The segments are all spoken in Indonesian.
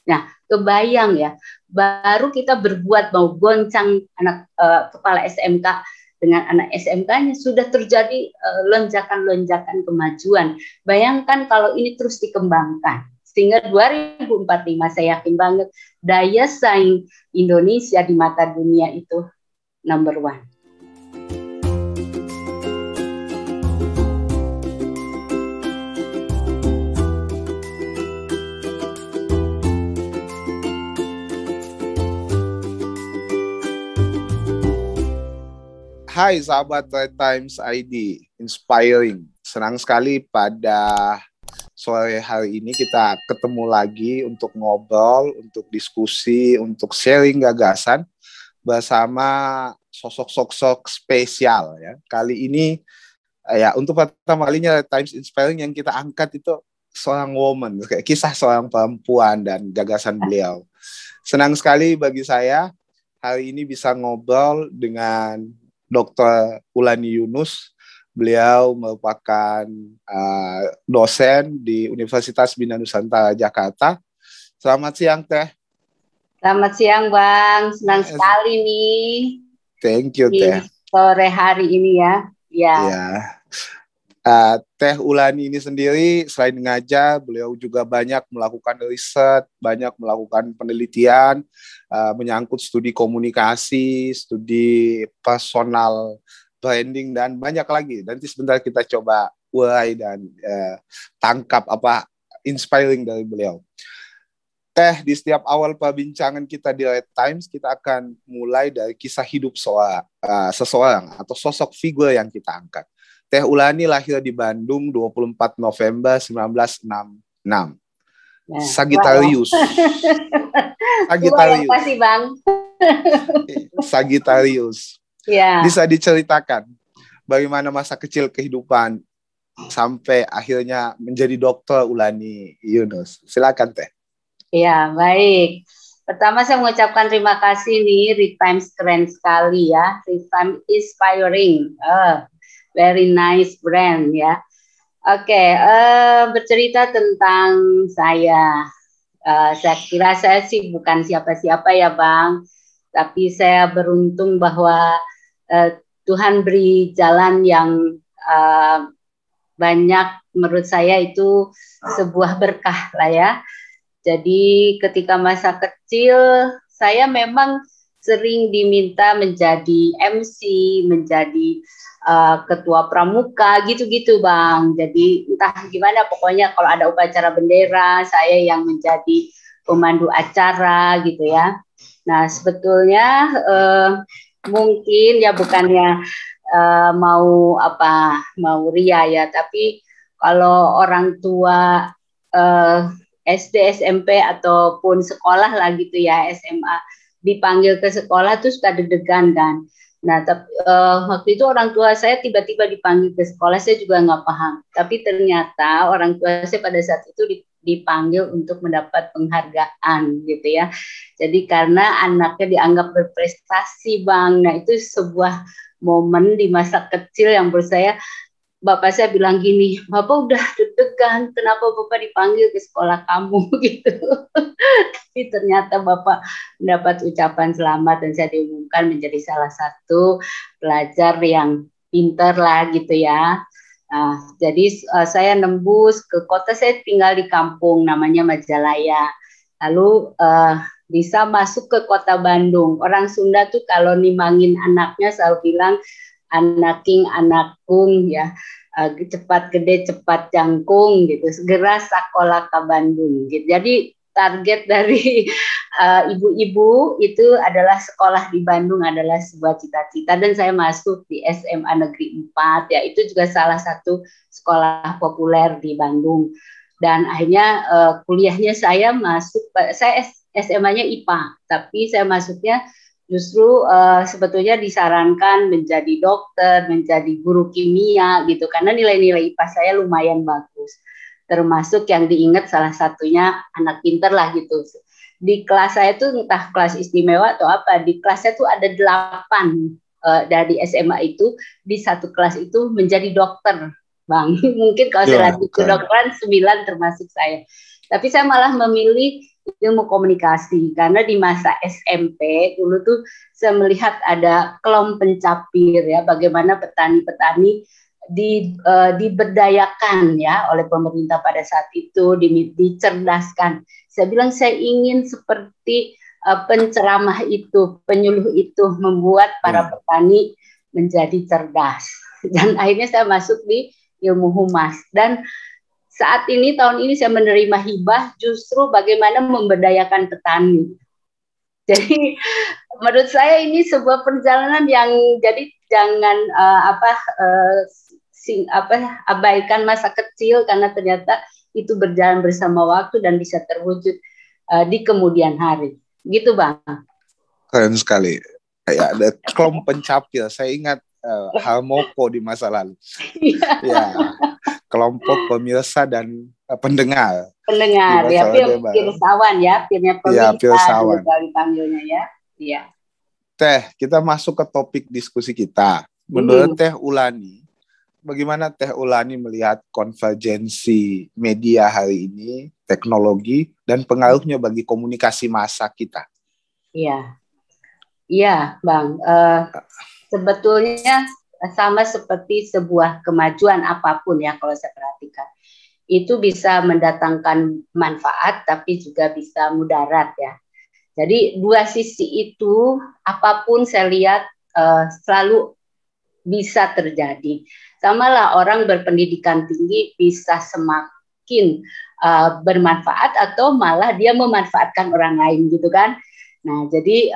Nah, kebayang ya, baru kita berbuat mau goncang anak kepala SMK dengan anak SMK-nya sudah terjadi lonjakan-lonjakan kemajuan. Bayangkan kalau ini terus dikembangkan. Sehingga 2045 saya yakin banget daya saing Indonesia di mata dunia itu number one. Hai sahabat Red Times ID, inspiring. Senang sekali pada sore hari ini kita ketemu lagi untuk ngobrol, untuk diskusi, untuk sharing gagasan bersama sosok-sosok spesial ya. Kali ini ya untuk pertama kalinya Red Times Inspiring yang kita angkat itu seorang woman, kayak kisah seorang perempuan dan gagasan beliau. Senang sekali bagi saya hari ini bisa ngobrol dengan Dr. Ulani Yunus. Beliau merupakan dosen di Universitas Bina Nusantara Jakarta. Selamat siang, Teh. Selamat siang, Bang. Senang sekali nih. Thank you, Teh. Sore hari ini ya. Ya. Teh Ulani ini sendiri selain ngajar, beliau juga banyak melakukan riset, banyak melakukan penelitian, menyangkut studi komunikasi, studi personal branding, dan banyak lagi. Nanti sebentar kita coba urai dan tangkap apa inspiring dari beliau. Teh, di setiap awal perbincangan kita di Red Times, kita akan mulai dari kisah hidup seseorang atau sosok figur yang kita angkat. Teh Ulani lahir di Bandung 24 November 1966. Sagittarius. Sagittarius. Terima kasih, Bang. Sagittarius. Ya. Bisa diceritakan bagaimana masa kecil kehidupan sampai akhirnya menjadi Dokter Ulani Yunus. Silakan, Teh. Ya, baik. Pertama saya mengucapkan terima kasih nih, Red Times keren sekali ya. Red Times inspiring. Very nice brand ya. Oke, bercerita tentang saya. Saya kira saya sih bukan siapa-siapa ya, Bang. Tapi saya beruntung bahwa Tuhan beri jalan yang banyak, menurut saya itu sebuah berkah lah ya. Jadi ketika masa kecil saya memang sering diminta menjadi MC, menjadi ketua pramuka gitu-gitu, Bang. Jadi entah gimana, pokoknya kalau ada upacara bendera saya yang menjadi pemandu acara gitu ya. Nah sebetulnya mungkin ya bukannya mau ria ya, tapi kalau orang tua SD, SMP ataupun sekolah lah gitu ya, SMA dipanggil ke sekolah tuh suka deg-degan kan. Nah, tapi waktu itu orang tua saya tiba-tiba dipanggil ke sekolah, saya juga nggak paham. Tapi ternyata orang tua saya pada saat itu dipanggil untuk mendapat penghargaan gitu ya. Jadi karena anaknya dianggap berprestasi, Bang. Nah, itu sebuah momen di masa kecil yang menurut saya, Bapak saya bilang gini, Bapak udah deg-degan, kenapa Bapak dipanggil ke sekolah kamu gitu. Tapi ternyata Bapak mendapat ucapan selamat dan saya diumumkan menjadi salah satu pelajar yang pinter lah gitu ya. Nah, jadi saya nembus ke kota, saya tinggal di kampung namanya Majalaya. Lalu bisa masuk ke kota Bandung. Orang Sunda tuh kalau nimangin anaknya selalu bilang anak king, anak kung ya, cepat gede, cepat jangkung gitu, segera sekolah ke Bandung gitu. Jadi target dari ibu-ibu itu adalah sekolah di Bandung adalah sebuah cita-cita, dan saya masuk di SMA Negeri 4 ya, itu juga salah satu sekolah populer di Bandung. Dan akhirnya kuliahnya saya masuk, saya SMA-nya IPA, tapi saya masuknya justru sebetulnya disarankan menjadi dokter, menjadi guru kimia gitu, karena nilai-nilai IPA saya lumayan bagus. Termasuk yang diingat salah satunya anak pinter lah gitu. Di kelas saya itu entah kelas istimewa atau apa, di kelas saya tuh ada 8 dari SMA itu, di satu kelas itu menjadi dokter, Bang. Mungkin kalau saya lanjut ke kedokteran 9 termasuk saya. Tapi saya malah memilih ilmu komunikasi, karena di masa SMP dulu tuh saya melihat ada kelom pencapir ya, bagaimana petani-petani diberdayakan ya oleh pemerintah pada saat itu, dicerdaskan. Saya bilang saya ingin seperti penceramah itu, penyuluh itu, membuat para petani menjadi cerdas. Dan akhirnya saya masuk di ilmu humas. Dan saat ini, tahun ini saya menerima hibah justru bagaimana memberdayakan petani. Jadi menurut saya ini sebuah perjalanan yang jadi jangan abaikan masa kecil, karena ternyata itu berjalan bersama waktu dan bisa terwujud di kemudian hari. Gitu Bang. Keren sekali. Kayak ada kelom pencapir. Saya ingat Harmoko di masa lalu. Ya, kelompok pemirsa dan pendengar. Pendengar ya, pirsawan ya, pirnya pemirsa pirsawan. Juga dipanggilnya ya. Iya. Teh, kita masuk ke topik diskusi kita. Menurut Teh Ulani, bagaimana Teh Ulani melihat konvergensi media hari ini, teknologi, dan pengaruhnya bagi komunikasi massa kita? Iya, Bang. Sebetulnya sama seperti sebuah kemajuan apapun ya, kalau saya perhatikan. Itu bisa mendatangkan manfaat, tapi juga bisa mudarat ya. Jadi dua sisi itu, apapun saya lihat selalu bisa terjadi. Samalah orang berpendidikan tinggi bisa semakin bermanfaat atau malah dia memanfaatkan orang lain gitu kan. Nah, jadi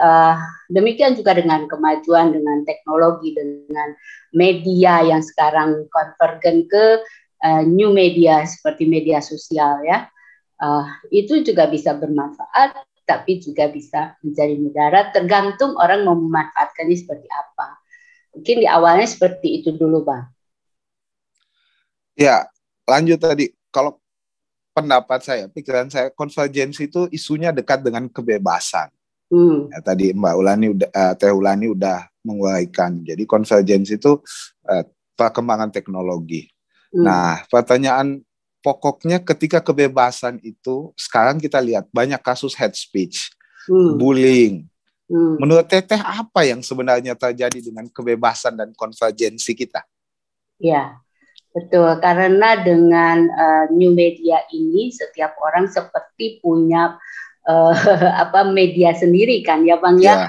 demikian juga dengan kemajuan, dengan teknologi, dengan media yang sekarang konvergen ke new media seperti media sosial ya. Itu juga bisa bermanfaat, tapi juga bisa menjadi mudarat, tergantung orang mau memanfaatkannya seperti apa. Mungkin di awalnya seperti itu dulu, Bang. Ya, lanjut tadi. Kalau pendapat saya, pikiran saya, konvergensi itu isunya dekat dengan kebebasan. Ya, tadi Teh Ulani udah menguraikan. Jadi konvergensi itu perkembangan teknologi. Nah, pertanyaan pokoknya ketika kebebasan itu, sekarang kita lihat banyak kasus hate speech, bullying. Menurut Teteh, apa yang sebenarnya terjadi dengan kebebasan dan konvergensi kita? Ya, betul. Karena dengan new media ini, setiap orang seperti punya media sendiri kan ya Bang ya.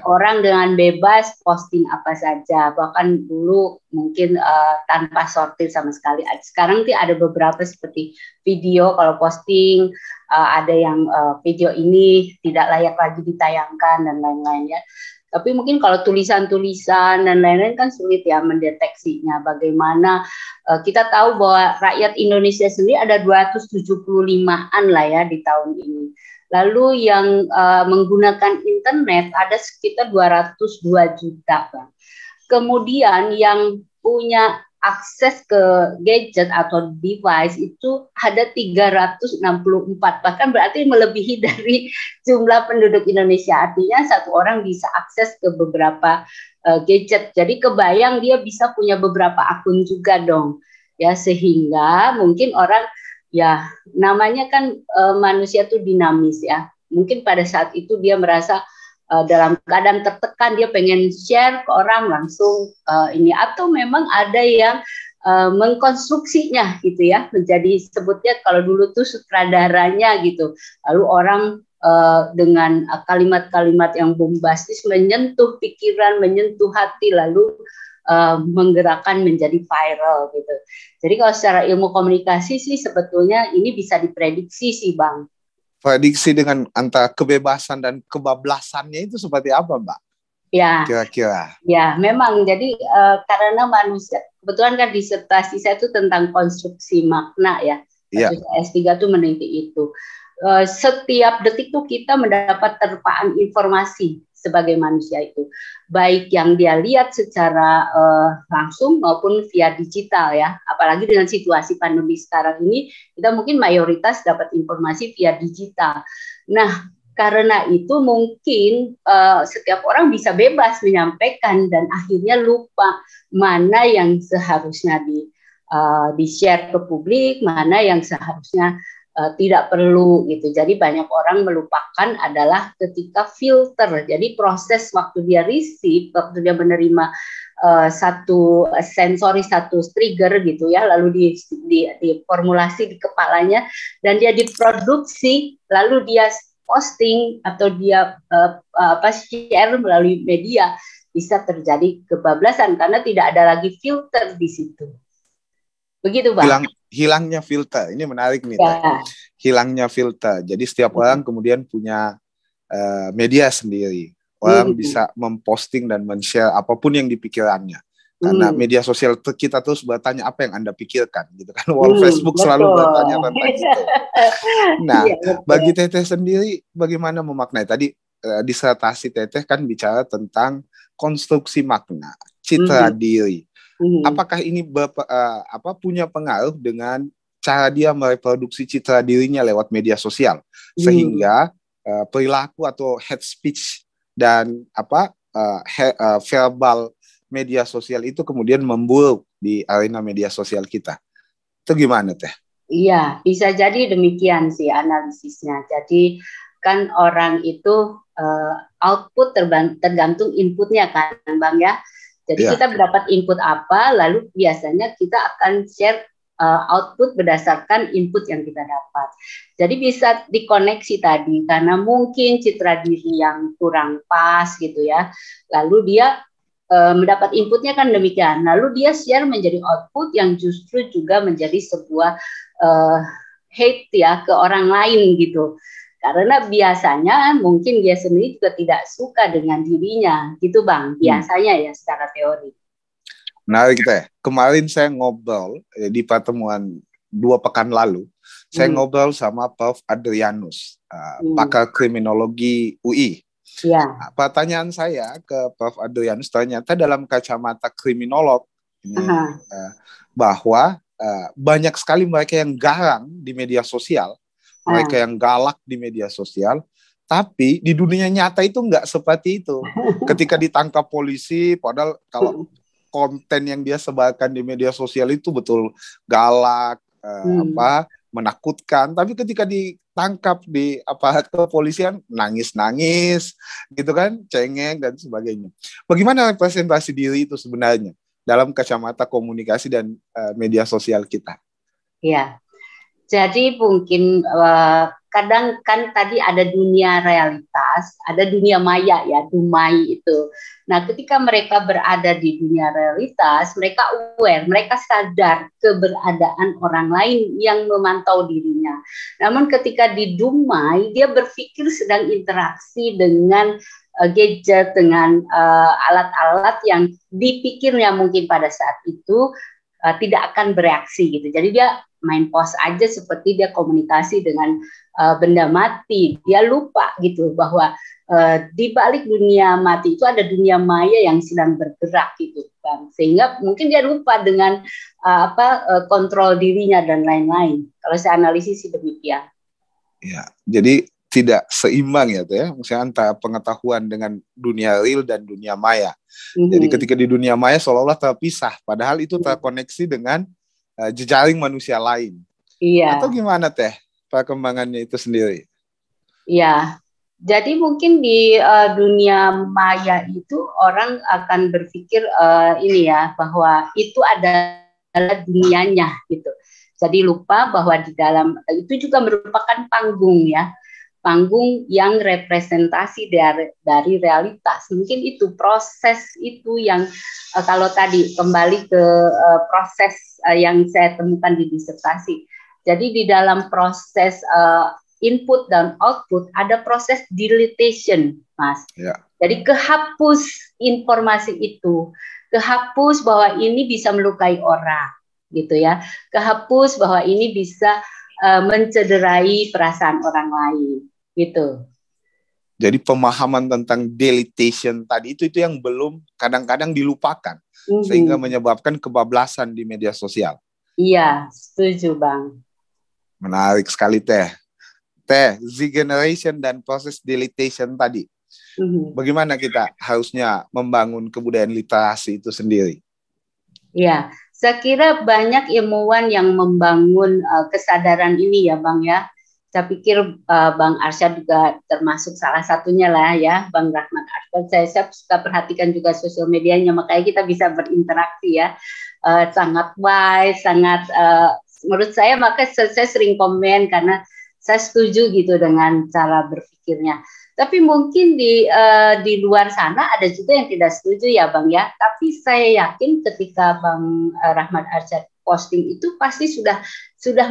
Orang dengan bebas posting apa saja, bahkan dulu mungkin tanpa sortir sama sekali. Sekarang sih ada beberapa seperti video, kalau posting ada yang video ini tidak layak lagi ditayangkan dan lain-lain ya. Tapi mungkin kalau tulisan-tulisan dan lain-lain kan sulit ya mendeteksinya. Bagaimana kita tahu bahwa rakyat Indonesia sendiri ada 275-an lah ya di tahun ini. Lalu yang menggunakan internet ada sekitar 202 juta. Bang. Kemudian yang punya akses ke gadget atau device itu ada 364, bahkan berarti melebihi dari jumlah penduduk Indonesia. Artinya satu orang bisa akses ke beberapa gadget. Jadi kebayang dia bisa punya beberapa akun juga dong. Ya, sehingga mungkin orang ya namanya kan manusia itu dinamis ya. Mungkin pada saat itu dia merasa dalam keadaan tertekan, dia pengen share ke orang langsung ini, atau memang ada yang mengkonstruksinya gitu ya, menjadi sebutnya kalau dulu tuh sutradaranya gitu. Lalu orang dengan kalimat-kalimat yang bombastis menyentuh pikiran, menyentuh hati, lalu menggerakkan menjadi viral gitu. Jadi kalau secara ilmu komunikasi sih sebetulnya ini bisa diprediksi sih Bang. Prediksi dengan antara kebebasan dan kebablasannya itu seperti apa Mbak? Ya, kira-kira. Ya, memang jadi karena manusia, kebetulan kan disertasi saya itu tentang konstruksi makna ya. S3 tuh meneliti itu. Setiap detik tuh kita mendapat terpaan informasi sebagai manusia itu, baik yang dia lihat secara langsung maupun via digital ya. Apalagi dengan situasi pandemi sekarang ini, kita mungkin mayoritas dapat informasi via digital. Nah, karena itu mungkin setiap orang bisa bebas menyampaikan dan akhirnya lupa mana yang seharusnya di-share ke publik, mana yang seharusnya tidak perlu gitu. Jadi banyak orang melupakan adalah ketika filter. Jadi proses waktu dia receive, waktu dia menerima satu sensori, satu trigger gitu ya, lalu diformulasi di kepalanya dan dia diproduksi, lalu dia posting atau dia share melalui media, bisa terjadi kebablasan karena tidak ada lagi filter di situ. Begitu, Bang. Hilangnya filter. Ini menarik nih, Teh. Ya. Hilangnya filter. Jadi setiap orang kemudian punya media sendiri. Orang bisa memposting dan men-share apapun yang dipikirannya. Karena media sosial kita terus bertanya apa yang Anda pikirkan gitu kan. Wall Facebook selalu bertanya tentang itu. Nah, bagi Teteh sendiri bagaimana memaknai? Tadi disertasi Teteh kan bicara tentang konstruksi makna, citra diri. Apakah ini punya pengaruh dengan cara dia mereproduksi citra dirinya lewat media sosial sehingga perilaku atau hate speech dan verbal media sosial itu kemudian memburuk di arena media sosial kita? Itu gimana, Teh? Iya, bisa jadi demikian sih analisisnya. Jadi kan orang itu output tergantung inputnya kan, Bang ya. Jadi kita mendapat input apa, lalu biasanya kita akan share output berdasarkan input yang kita dapat. Jadi bisa dikoneksi tadi, karena mungkin citra diri yang kurang pas gitu ya. Lalu dia mendapat inputnya kan demikian. Lalu dia share menjadi output yang justru juga menjadi sebuah hate ya ke orang lain gitu. Karena biasanya mungkin dia sendiri juga tidak suka dengan dirinya, gitu Bang. Biasanya ya secara teori. Menarik Teh. Kemarin saya ngobrol di pertemuan 2 pekan lalu, saya ngobrol sama Prof. Adrianus, pakar kriminologi UI. Ya. Pertanyaan saya ke Prof. Adrianus, ternyata dalam kacamata kriminolog ini, bahwa banyak sekali mereka yang garang di media sosial, mereka yang galak di media sosial, tapi di dunia nyata itu nggak seperti itu. Ketika ditangkap polisi, padahal kalau konten yang dia sebarkan di media sosial itu betul galak, menakutkan, tapi ketika ditangkap di aparat kepolisian nangis-nangis, gitu kan, cengeng dan sebagainya. Bagaimana representasi diri itu sebenarnya dalam kacamata komunikasi dan media sosial kita? Ya. Jadi mungkin kadang kan tadi ada dunia realitas, ada dunia maya ya, dumai itu. Nah, ketika mereka berada di dunia realitas, mereka aware, mereka sadar keberadaan orang lain yang memantau dirinya. Namun ketika di dumai, dia berpikir sedang interaksi dengan gadget, dengan alat-alat yang dipikirnya mungkin pada saat itu tidak akan bereaksi gitu. Jadi dia main pos aja seperti dia komunikasi dengan benda mati. Dia lupa gitu bahwa di balik dunia mati itu ada dunia maya yang sedang bergerak gitu, Bang. Sehingga mungkin dia lupa dengan kontrol dirinya dan lain-lain. Kalau saya analisis demikian. Ya, jadi tidak seimbang ya, Teh. Misalnya antara pengetahuan dengan dunia real dan dunia maya. Jadi ketika di dunia maya seolah-olah terpisah, padahal itu terkoneksi dengan jejaring manusia lain. Iya. Atau gimana Teh perkembangannya itu sendiri? Iya. Jadi mungkin di dunia maya itu orang akan berpikir ini ya, bahwa itu adalah dunianya gitu. Jadi lupa bahwa di dalam itu juga merupakan panggung ya. Panggung yang representasi dari realitas. Mungkin itu proses itu yang kalau tadi kembali ke proses yang saya temukan di disertasi. Jadi di dalam proses input dan output ada proses deletion, Mas. Ya. Jadi kehapus informasi itu, kehapus bahwa ini bisa melukai orang, gitu ya. Kehapus bahwa ini bisa mencederai perasaan orang lain. Gitu. Jadi pemahaman tentang deletion tadi itu yang belum kadang-kadang dilupakan sehingga menyebabkan kebablasan di media sosial. Iya, setuju Bang. Menarik sekali Teh. Teh, Z generation dan proses deletion tadi. Bagaimana kita harusnya membangun kebudayaan literasi itu sendiri? Iya, Saya kira banyak ilmuwan yang membangun kesadaran ini ya Bang ya. Saya pikir Bang Arsyad juga termasuk salah satunya lah ya, Bang Rahmat Arsyad. Saya suka perhatikan juga sosial medianya, makanya kita bisa berinteraksi ya. Sangat wise, sangat menurut saya, maka saya sering komen karena saya setuju gitu dengan cara berpikirnya. Tapi mungkin di luar sana ada juga yang tidak setuju ya Bang ya. Tapi saya yakin ketika Bang Rahmat Arsyad posting itu pasti sudah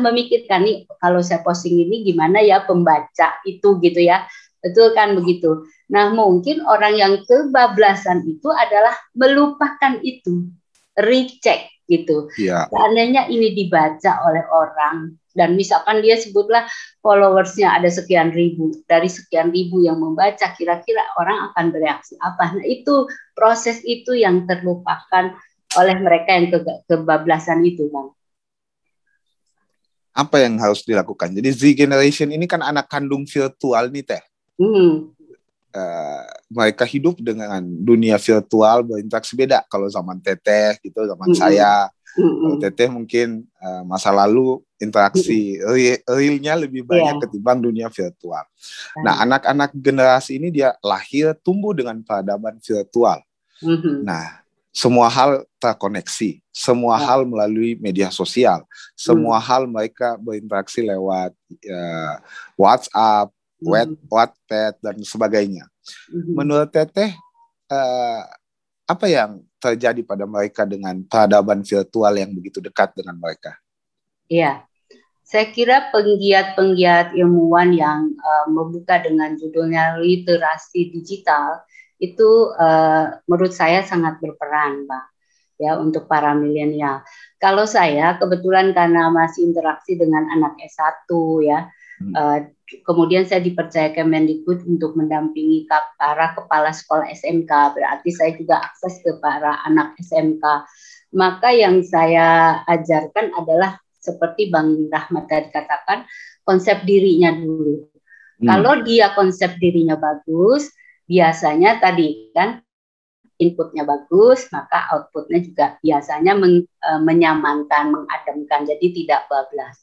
memikirkan nih, kalau saya posting ini gimana ya pembaca itu gitu ya. Betul kan begitu. Nah, mungkin orang yang kebablasan itu adalah melupakan itu, recheck gitu. Iya. Seandainya ini dibaca oleh orang dan misalkan dia sebutlah followersnya ada sekian ribu, dari sekian ribu yang membaca, kira-kira orang akan bereaksi apa? Nah, itu proses itu yang terlupakan oleh mereka yang kebablasan itu, Bang. Apa yang harus dilakukan? Jadi Z Generation ini kan anak kandung virtual nih Teh. Mereka hidup dengan dunia virtual, berinteraksi beda. Kalau zaman Teteh gitu, zaman saya. Kalau Teteh mungkin masa lalu interaksi realnya lebih banyak ketimbang dunia virtual. Nah, anak-anak generasi ini dia lahir tumbuh dengan peradaban virtual. Nah, semua hal terkoneksi, semua hal melalui media sosial, semua hal mereka berinteraksi lewat WhatsApp, Wattpad dan sebagainya. Menurut Teteh, apa yang terjadi pada mereka dengan peradaban virtual yang begitu dekat dengan mereka? Iya, saya kira penggiat-penggiat ilmuwan yang membuka dengan judulnya literasi digital itu menurut saya sangat berperan, Bang, ya, untuk para milenial. Kalau saya kebetulan karena masih interaksi dengan anak S1 ya, kemudian saya dipercaya Kemendikbud untuk mendampingi para kepala sekolah SMK, berarti saya juga akses ke para anak SMK. Maka yang saya ajarkan adalah seperti Bang Rahmat tadi katakan, konsep dirinya dulu. Kalau dia konsep dirinya bagus, biasanya tadi kan inputnya bagus, maka outputnya juga biasanya menyamankan, mengademkan, jadi tidak bablas.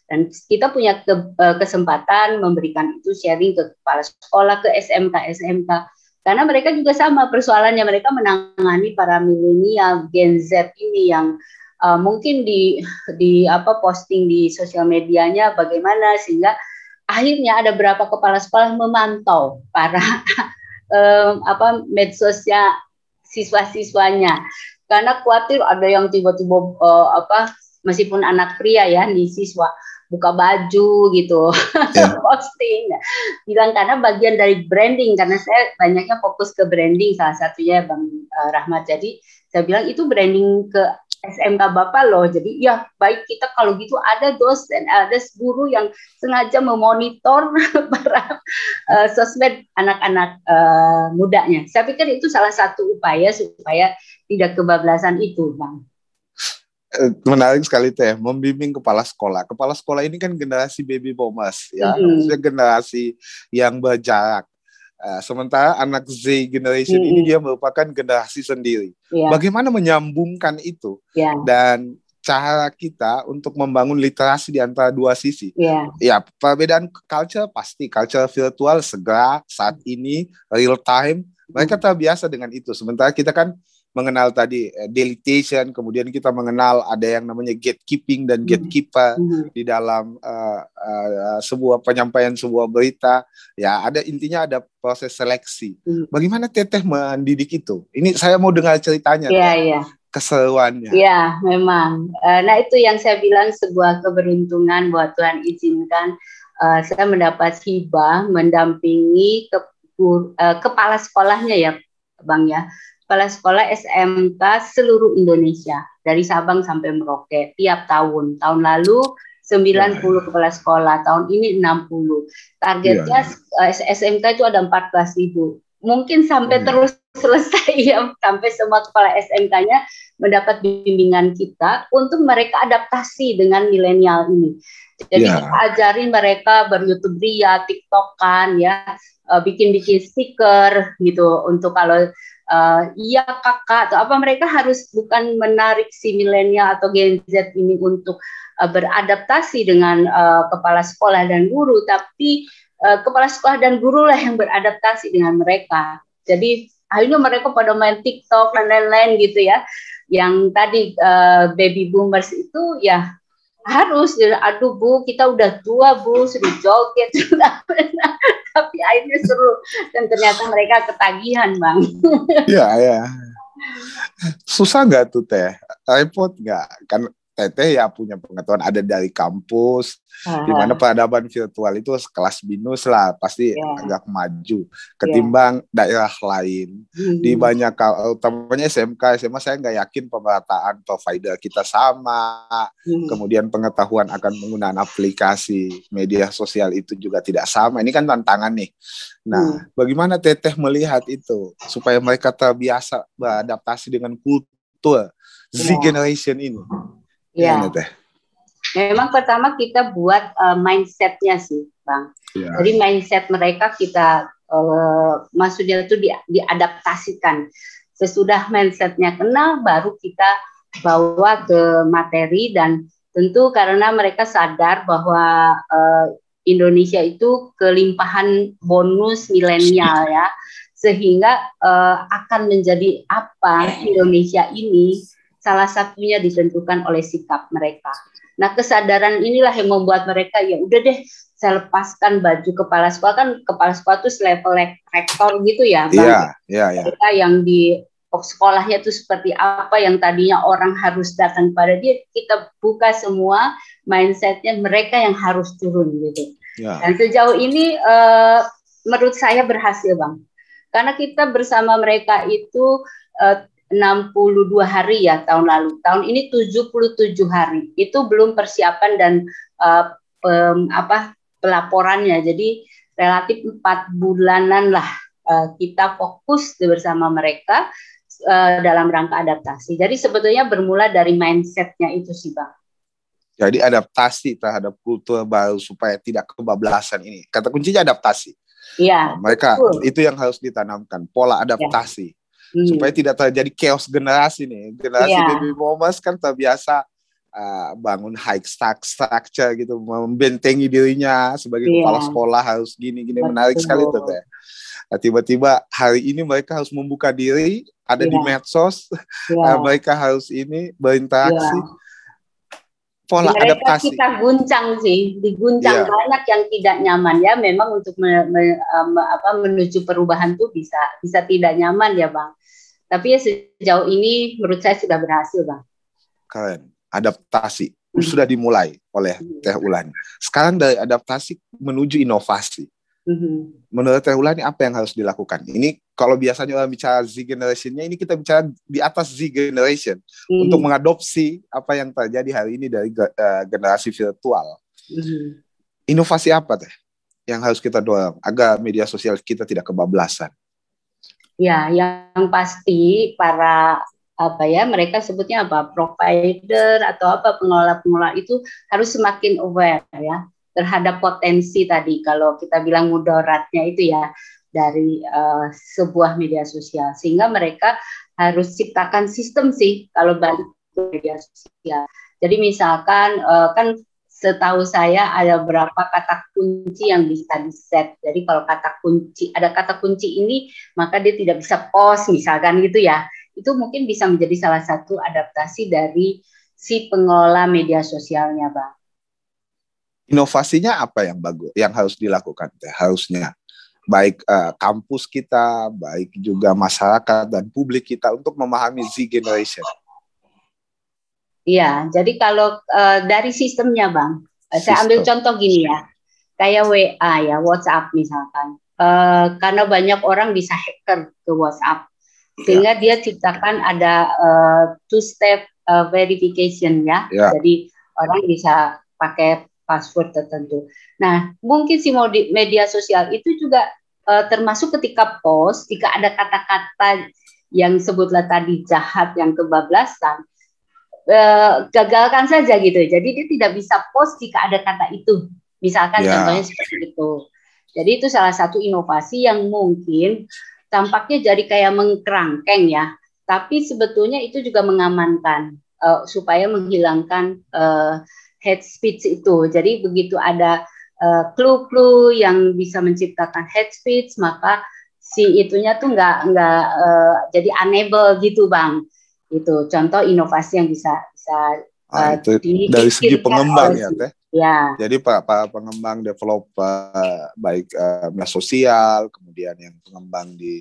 Dan kita punya kesempatan memberikan itu sharing ke kepala sekolah, ke SMK, karena mereka juga sama persoalannya, mereka menangani para milenial Gen Z ini yang mungkin di posting di sosial medianya bagaimana, sehingga akhirnya ada beberapa kepala sekolah memantau para medsosnya siswa-siswanya, karena khawatir ada yang tiba-tiba meskipun anak pria ya nih siswa buka baju gitu, posting, bilang karena bagian dari branding, karena saya banyaknya fokus ke branding, salah satunya Bang Rahmat. Jadi saya bilang itu branding ke SMK Bapak loh. Jadi ya baik kita kalau gitu ada dosen, ada guru yang sengaja memonitor para sosmed anak-anak mudanya. Saya pikir itu salah satu upaya supaya tidak kebablasan itu, Bang. Menarik sekali Teh, membimbing kepala sekolah. Kepala sekolah ini kan generasi baby boomers ya, maksudnya generasi yang berjarak. Sementara anak Z generation ini dia merupakan generasi sendiri. Bagaimana menyambungkan itu dan cara kita untuk membangun literasi di antara dua sisi. Ya, perbedaan culture pasti, culture virtual segera saat ini real time, mereka terbiasa dengan itu. Sementara kita kan mengenal tadi deletation, kemudian kita mengenal ada yang namanya gatekeeping dan gatekeeper di dalam sebuah penyampaian sebuah berita. Ya, ada intinya ada proses seleksi. Bagaimana Teteh mendidik itu? Ini saya mau dengar ceritanya. Keseruannya. Ya, memang. Nah, itu yang saya bilang sebuah keberuntungan buat Tuhan izinkan saya mendapat hibah mendampingi kepala sekolahnya ya, Bang ya. Kepala sekolah SMK seluruh Indonesia dari Sabang sampai Merauke tiap tahun. Tahun lalu 90 kepala sekolah, tahun ini 60. Targetnya SMK itu ada 14.000. Mungkin sampai terus selesai ya, sampai semua kepala SMK-nya mendapat bimbingan kita untuk mereka adaptasi dengan milenial ini. Jadi kita ajarin mereka ber-YouTube Ria, TikTok-kan ya, bikin-bikin stiker gitu untuk kalau iya kakak atau apa, mereka harus bukan menarik si milenial atau Gen Z ini untuk beradaptasi dengan kepala sekolah dan guru, tapi kepala sekolah dan guru lah yang beradaptasi dengan mereka. Jadi akhirnya mereka pada main TikTok dan lain-lain gitu ya. Yang tadi baby boomers itu ya harus, aduh Bu, kita udah tua Bu, sudah joget sudah, tapi akhirnya seru dan ternyata mereka ketagihan Bang. Iya ya. Susah nggak tuh Teh? Repot nggak? Kan Teteh ya punya pengetahuan ada dari kampus, di mana peradaban virtual itu kelas binus lah, pasti agak maju ketimbang daerah lain. Di banyak, utamanya SMK, SMA saya nggak yakin pemerataan provider kita sama, kemudian pengetahuan akan penggunaan aplikasi media sosial itu juga tidak sama. Ini kan tantangan nih. Nah, bagaimana Teteh melihat itu supaya mereka terbiasa beradaptasi dengan kultur Z generation ini? Ya, memang pertama kita buat mindset-nya sih, Bang. Jadi mindset mereka kita maksudnya itu diadaptasikan. Sesudah mindset-nya kenal, baru kita bawa ke materi, dan tentu karena mereka sadar bahwa Indonesia itu kelimpahan bonus milenial ya, sehingga akan menjadi apa Indonesia ini, salah satunya ditentukan oleh sikap mereka. Nah, kesadaran inilah yang membuat mereka ya udah deh, saya lepaskan baju kepala sekolah. Kan kepala sekolah itu level rektor gitu ya, Bang. Mereka yang di sekolahnya itu seperti apa, yang tadinya orang harus datang pada dia, kita buka semua mindsetnya mereka yang harus turun gitu. Dan sejauh ini menurut saya berhasil, Bang. Karena kita bersama mereka itu 62 hari ya tahun lalu. Tahun ini 77 hari. Itu belum persiapan dan pelaporannya. Jadi relatif 4 bulanan lah kita fokus bersama mereka dalam rangka adaptasi. Jadi sebetulnya bermula dari mindsetnya itu sih, Bang. Jadi adaptasi terhadap kultur baru supaya tidak kebablasan ini. Kata kuncinya adaptasi. Iya. Nah, mereka itu yang harus ditanamkan, pola adaptasi. Supaya tidak terjadi chaos generasi nih. Generasi baby boomers kan terbiasa bangun high structure gitu, membentengi dirinya sebagai kepala sekolah harus gini-gini. Menarik sekali tuh Teh. Nah, tiba-tiba hari ini mereka harus membuka diri, ada di medsos, mereka harus ini berinteraksi. Pola mereka adaptasi kita guncang sih, diguncang banyak yang tidak nyaman ya. Memang untuk menuju perubahan tuh bisa tidak nyaman ya, Bang. Tapi ya sejauh ini menurut saya sudah berhasil, Bang. Keren. Adaptasi sudah dimulai oleh Teh Ulani. Sekarang dari adaptasi menuju inovasi. Menurut Teh Ulani apa yang harus dilakukan? Ini kalau biasanya orang bicara Z generation-nya, ini kita bicara di atas Z generation untuk mengadopsi apa yang terjadi hari ini dari generasi virtual. Inovasi apa Teh yang harus kita dorong agar media sosial kita tidak kebablasan? Ya, yang pasti para mereka sebutnya provider atau pengelola itu harus semakin aware ya terhadap potensi tadi, kalau kita bilang mudaratnya itu ya dari sebuah media sosial, sehingga mereka harus ciptakan sistem sih kalau balik ke media sosial. Jadi misalkan kan setahu saya ada beberapa kata kunci yang bisa di-set. Jadi kalau ada kata kunci ini, maka dia tidak bisa post misalkan gitu ya. Itu mungkin bisa menjadi salah satu adaptasi dari si pengelola media sosialnya, Bang. Inovasinya apa yang bagus, yang harus dilakukan? Harusnya baik kampus kita, baik juga masyarakat dan publik kita untuk memahami Z generation. Iya, jadi kalau dari sistemnya, Bang, saya ambil contoh gini ya, kayak WA ya, WhatsApp misalkan, karena banyak orang bisa hacker ke WhatsApp, sehingga dia ciptakan ada two-step verification ya, jadi orang bisa pakai password tertentu. Nah, mungkin si media sosial itu juga termasuk ketika post, jika ada kata-kata yang sebutlah tadi jahat, yang kebablasan, gagalkan saja gitu. Jadi dia tidak bisa post jika ada kata itu. Misalkan contohnya seperti itu. Jadi itu salah satu inovasi yang mungkin tampaknya jadi kayak mengkerangkeng ya. Tapi sebetulnya itu juga mengamankan supaya menghilangkan hate speech itu. Jadi begitu ada clue-clue yang bisa menciptakan hate speech, maka si itunya tuh nggak jadi unable gitu Bang. Itu contoh inovasi yang bisa itu dari segi pengembang ya Teh. Ya. Jadi para pengembang, developer baik media sosial, kemudian yang pengembang di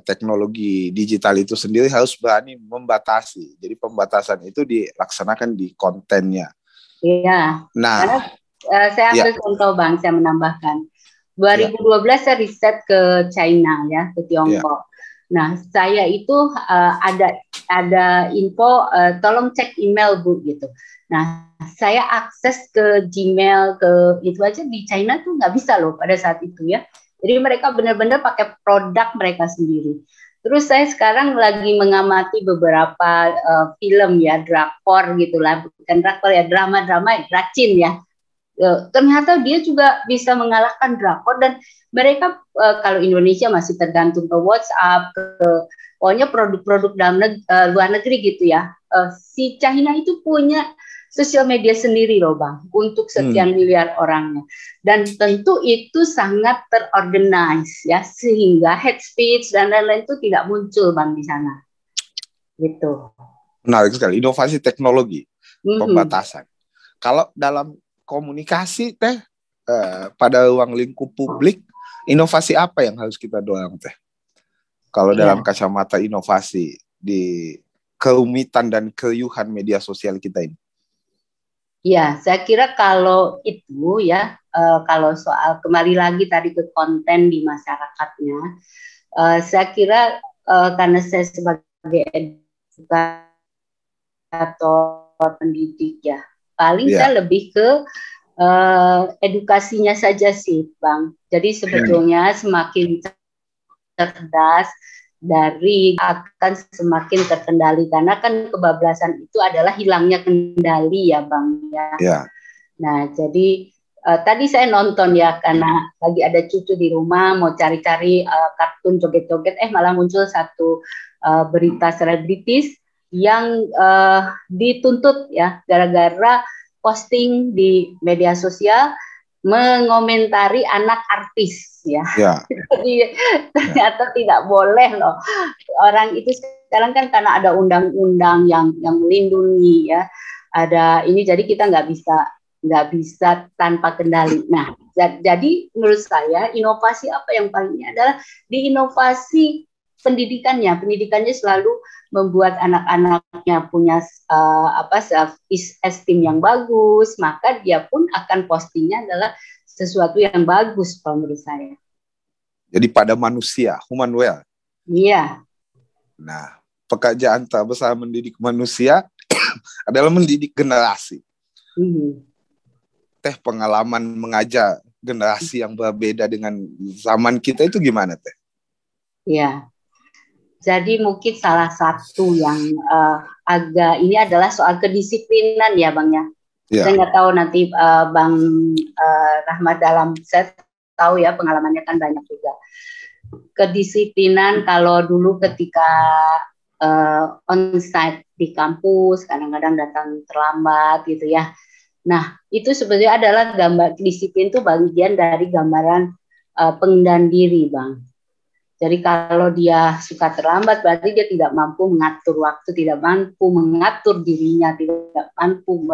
teknologi digital itu sendiri harus berani membatasi. Jadi pembatasan itu dilaksanakan di kontennya. Iya. Nah, karena saya ambil contoh Bang, saya menambahkan. 2012 saya riset ke China ya, ke Tiongkok. Nah, saya itu ada info, tolong cek email Bu gitu. Nah, saya akses ke Gmail, ke itu aja di China tuh nggak bisa loh pada saat itu ya. Jadi mereka benar-benar pakai produk mereka sendiri. Terus saya sekarang lagi mengamati beberapa film ya, drakor gitulah, bukan drakor ya, drama-drama, dracin ya. Ternyata dia juga bisa mengalahkan drakor, dan mereka kalau Indonesia masih tergantung ke WhatsApp, pokoknya produk-produk luar negeri gitu ya. Si China itu punya sosial media sendiri loh Bang, untuk sekian miliar orangnya, dan tentu itu sangat terorganize ya, sehingga hate speech dan lain-lain itu tidak muncul Bang di sana. Gitu. Menarik sekali, inovasi teknologi, pembatasan. Kalau dalam komunikasi Teh, pada ruang lingkup publik, inovasi apa yang harus kita dorong Teh? Kalau dalam kacamata inovasi di kerumitan dan keriuhan media sosial kita ini. Ya, saya kira kalau itu ya, kalau soal kembali lagi tadi ke konten di masyarakatnya, saya kira karena saya sebagai edukator pendidik ya, paling saya lebih ke edukasinya saja sih, Bang. Jadi sebetulnya semakin cerdas dari akan semakin terkendali, karena kan kebablasan itu adalah hilangnya kendali ya Bang ya. Nah jadi tadi saya nonton ya, karena lagi ada cucu di rumah mau cari-cari kartun joget-joget, malah muncul satu berita selebritis yang dituntut ya gara-gara posting di media sosial mengomentari anak artis ya. Jadi ternyata tidak boleh loh. Orang itu sekarang kan karena ada undang-undang yang melindungi ya. Ada ini, jadi kita nggak bisa tanpa kendali. Nah, jadi menurut saya inovasi apa yang palingnya adalah di inovasi pendidikannya selalu membuat anak-anaknya punya self esteem yang bagus, maka dia pun akan postingnya adalah sesuatu yang bagus menurut saya. Jadi pada manusia, human well. Iya. Nah, pekerjaan terbesar mendidik manusia adalah mendidik generasi. Teh, pengalaman mengajar generasi yang berbeda dengan zaman kita itu gimana Teh? Iya. Jadi mungkin salah satu yang agak ini adalah soal kedisiplinan ya Bang ya. Saya nggak tahu nanti Bang Rahmat dalam saya tahu ya pengalamannya kan banyak juga. Kedisiplinan kalau dulu ketika on-site di kampus kadang-kadang datang terlambat gitu ya. Nah itu sebenarnya adalah gambar disiplin, itu bagian dari gambaran pengendalian diri Bang. Jadi kalau dia suka terlambat, berarti dia tidak mampu mengatur waktu, tidak mampu mengatur dirinya, tidak mampu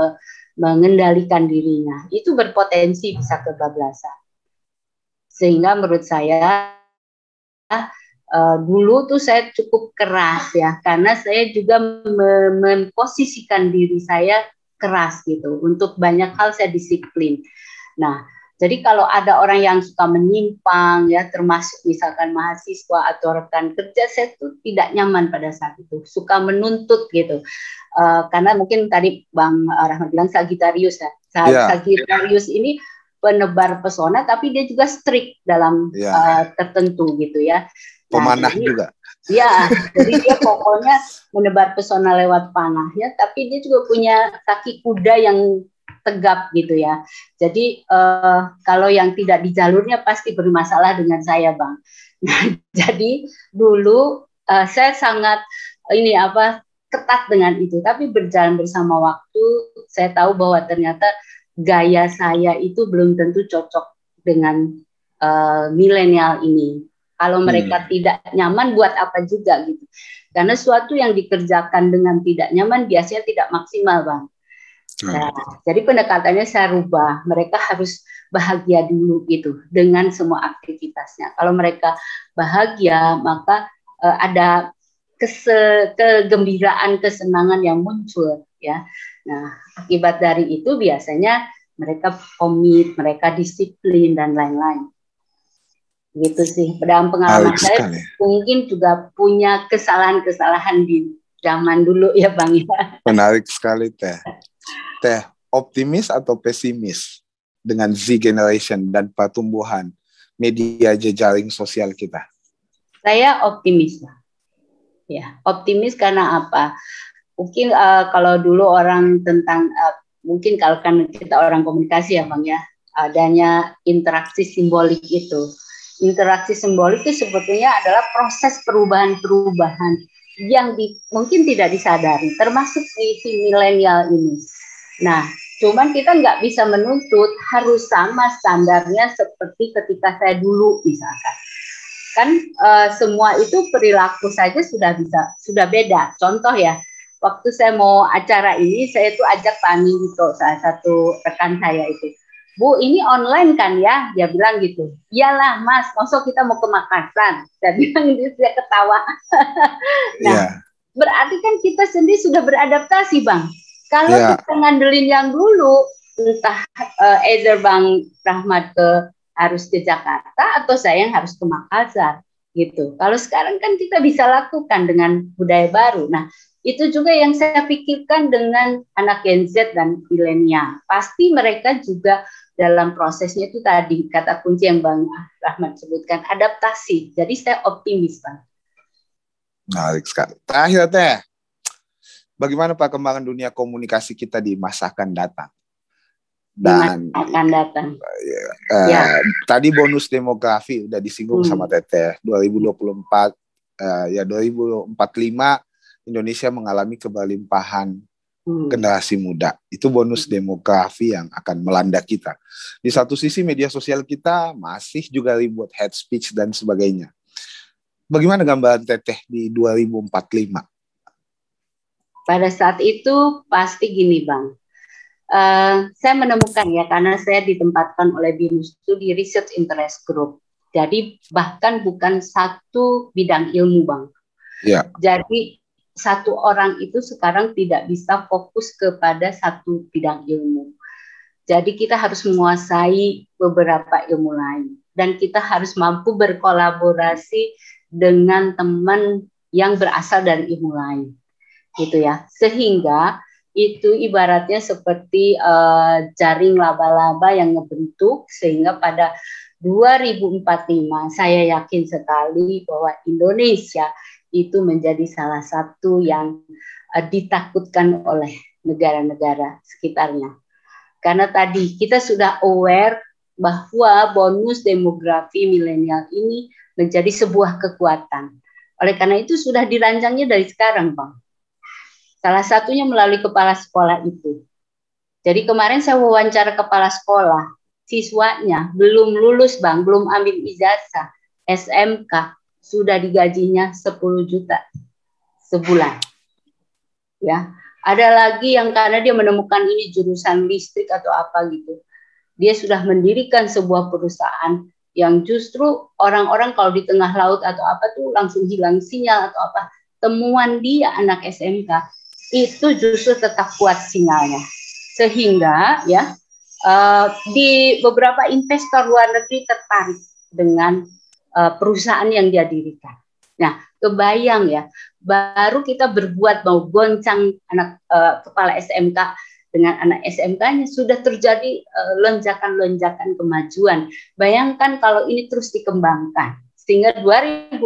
mengendalikan dirinya. Itu berpotensi bisa kebablasan. Sehingga menurut saya, dulu tuh saya cukup keras ya, karena saya juga memposisikan diri saya keras gitu. Untuk banyak hal saya disiplin. Nah, jadi kalau ada orang yang suka menyimpang ya, termasuk misalkan mahasiswa atau rekan kerja, saya tuh tidak nyaman pada saat itu, suka menuntut gitu. Karena mungkin tadi Bang Rahmat bilang Sagittarius ya. Sagittarius ini penebar pesona, tapi dia juga strict dalam tertentu gitu ya. Pemanah juga. Ya, jadi dia pokoknya menebar pesona lewat panahnya, tapi dia juga punya kaki kuda yang tegap gitu ya. Jadi kalau yang tidak di jalurnya pasti bermasalah dengan saya, Bang. Nah, jadi dulu saya sangat ketat dengan itu, tapi berjalan bersama waktu saya tahu bahwa ternyata gaya saya itu belum tentu cocok dengan milenial ini. Kalau mereka tidak nyaman, buat apa juga gitu. Karena suatu yang dikerjakan dengan tidak nyaman biasanya tidak maksimal, Bang. Nah, jadi pendekatannya saya rubah. Mereka harus bahagia dulu gitu dengan semua aktivitasnya. Kalau mereka bahagia, maka ada kegembiraan, kesenangan yang muncul ya. Nah, akibat dari itu biasanya mereka komit, mereka disiplin dan lain-lain. Gitu sih. Dalam pengalaman saya mungkin juga punya kesalahan-kesalahan di zaman dulu ya, Bang ya. Menarik sekali, Teh. Teh, optimis atau pesimis dengan Z generation dan pertumbuhan media jejaring sosial kita? Saya optimis, Bang. Ya, optimis karena apa? Mungkin kalau dulu orang tentang mungkin kalau kan kita orang komunikasi ya, Bang ya, adanya interaksi simbolik itu. Interaksi simbolik itu sebetulnya adalah proses perubahan-perubahan yang mungkin tidak disadari, termasuk di si milenial ini. Nah, cuman kita nggak bisa menuntut harus sama standarnya seperti ketika saya dulu misalkan. Kan semua itu perilaku saja sudah beda. Contoh ya, waktu saya mau acara ini, saya itu ajak Pak Amin gitu, salah satu rekan saya itu. Bu, ini online kan ya? Dia bilang gitu. Iyalah Mas, maksud kita mau ke Makassar. Saya bilang, dia ketawa. Nah, berarti kan kita sendiri sudah beradaptasi, Bang. Kalau kita ngandelin yang dulu, entah either Bang Rahmat harus ke Jakarta atau saya yang harus ke Makassar gitu. Kalau sekarang kan kita bisa lakukan dengan budaya baru. Nah, itu juga yang saya pikirkan dengan anak Gen Z dan milenial. Pasti mereka juga dalam prosesnya itu tadi kata kunci yang Bang Rahmat sebutkan, adaptasi. Jadi saya optimis, Bang. Menarik sekali. Terakhir, Teh, bagaimana perkembangan dunia komunikasi kita di masa akan datang? Dan akan datang. Tadi bonus demografi udah disinggung sama Teteh. 2024 2045 Indonesia mengalami keberlimpahan generasi muda. Itu bonus demografi yang akan melanda kita. Di satu sisi media sosial kita masih juga ribut hate speech dan sebagainya. Bagaimana gambaran Teteh di 2045? Pada saat itu pasti gini, Bang. Saya menemukan ya, karena saya ditempatkan oleh BINUS itu di Research Interest Group. Jadi bahkan bukan satu bidang ilmu, Bang. Ya. Jadi satu orang itu sekarang tidak bisa fokus kepada satu bidang ilmu. Jadi kita harus menguasai beberapa ilmu lain. Dan kita harus mampu berkolaborasi dengan teman yang berasal dari ilmu lain. Gitu ya. Sehingga itu ibaratnya seperti jaring laba-laba yang ngebentuk, sehingga pada 2045 saya yakin sekali bahwa Indonesia itu menjadi salah satu yang ditakutkan oleh negara-negara sekitarnya. Karena tadi kita sudah aware bahwa bonus demografi milenial ini menjadi sebuah kekuatan. Oleh karena itu sudah dirancangnya dari sekarang, Bang. Salah satunya melalui kepala sekolah itu. Jadi kemarin saya wawancara kepala sekolah, siswanya belum lulus, Bang, belum ambil ijazah SMK, sudah digajinya 10 juta sebulan. Ya, ada lagi yang karena dia menemukan ini jurusan listrik atau apa gitu. Dia sudah mendirikan sebuah perusahaan yang justru orang-orang kalau di tengah laut atau apa tuh langsung hilang sinyal atau apa. Temuan dia anak SMK itu justru tetap kuat sinyalnya, sehingga ya di beberapa investor luar negeri tertarik dengan perusahaan yang dia dirikan. Nah, kebayang ya, baru kita berbuat mau goncang anak kepala SMK dengan anak SMK-nya sudah terjadi lonjakan-lonjakan kemajuan. Bayangkan kalau ini terus dikembangkan. Sehingga 2045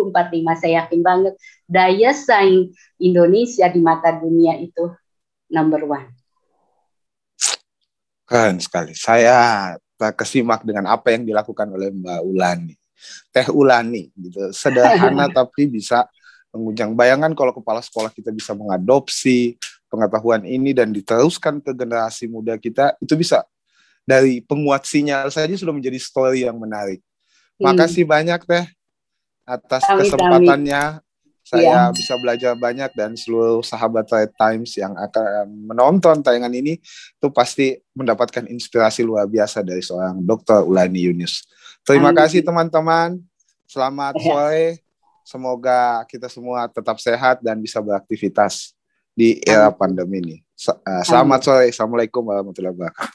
saya yakin banget daya saing Indonesia di mata dunia itu number one. Keren sekali. Saya kesimak dengan apa yang dilakukan oleh Mbak Ulani. Teh Ulani gitu. Sederhana tapi bisa mengunjang. Bayangkan kalau kepala sekolah kita bisa mengadopsi pengetahuan ini dan diteruskan ke generasi muda kita, itu bisa dari penguat sinyal saja sudah menjadi story yang menarik. Makasih banyak Teh atas kesempatannya. Saya bisa belajar banyak dan seluruh sahabat Right Times yang akan menonton tayangan ini itu pasti mendapatkan inspirasi luar biasa dari seorang Dr. Ulani Yunus. Terima kasih teman-teman. Selamat sore. Semoga kita semua tetap sehat dan bisa beraktivitas di era pandemi ini. Selamat sore. Assalamualaikum warahmatullahi wabarakatuh.